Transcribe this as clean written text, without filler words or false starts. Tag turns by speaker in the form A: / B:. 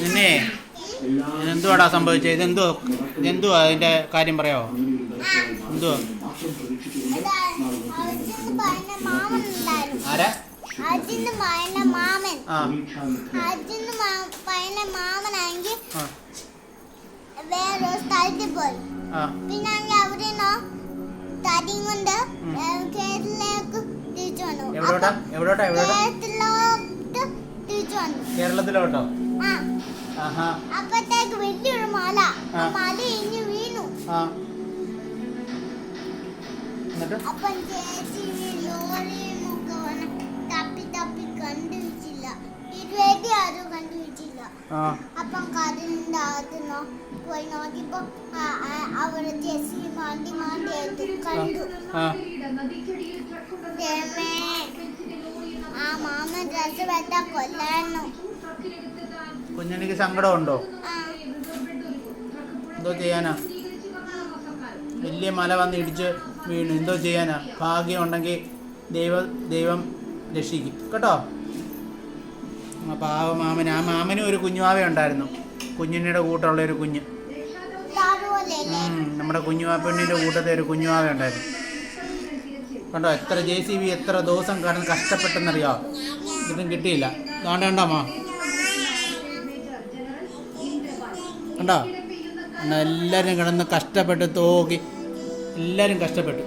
A: നിന്നെ എന്തുവാടാ സംഭവിച്ചത്? ഇതെന്തുവാ അതിന്റെ കാര്യം പറയാമോ? എന്തുവാ? ആരാ?
B: മാമനാണെങ്കിൽ വേറെ സ്ഥലത്ത് പോയി. പിന്നെ അവിടെ തടിയും കൊണ്ട് കേരളത്തിലേക്ക് തിരിച്ചു വന്നു.
A: കേരളത്തിലോട്ടോ?
B: അപ്പത്തേക്ക് വലിയൊരു മല ഇനി വീണു. അപ്പം ചേച്ചി ലോറിയും ഒക്കെ വന്ന് തപ്പി കണ്ടുപിടിച്ചില്ല. ഇതുവരെ ആരും കണ്ടുപിടിച്ചില്ല. അപ്പം കടലിന്റെ അകത്തുനിന്നോ പോയി നോക്കിയപ്പോ അവിടെ ചേച്ചി മാണ്ടി കണ്ടു. ആ മാമൻ ഡ്രസ് വെട്ടാ കൊല്ലായിരുന്നു.
A: കുഞ്ഞിക്ക് സങ്കടമുണ്ടോ? എന്തോ ചെയ്യാനാ? വലിയ മല വന്ന് ഇടിച്ച് വീണു. എന്തോ ചെയ്യാനാ? ഭാഗ്യം ഉണ്ടെങ്കിൽ ദൈവം രക്ഷിക്കും കേട്ടോ. പാവ മാമന്. ആ മാമനും ഒരു കുഞ്ഞുവാവ ഉണ്ടായിരുന്നു. കുഞ്ഞിൻ്റെ കൂട്ടമുള്ള ഒരു കുഞ്ഞ്. നമ്മുടെ കുഞ്ഞുവാപ്പെണ്ണിൻ്റെ കൂട്ടത്തെ ഒരു കുഞ്ഞുവാവ ഉണ്ടായിരുന്നു. കണ്ടോ എത്ര JCB എത്ര ദിവസം കിടന്ന് കഷ്ടപ്പെട്ടെന്നറിയാമോ? ഇതും കിട്ടിയില്ല. കണ്ടോ അമ്മ? കണ്ടോ? എല്ലാവരും കിടന്ന് കഷ്ടപ്പെട്ട് തോക്കി എല്ലാവരും കഷ്ടപ്പെട്ടു.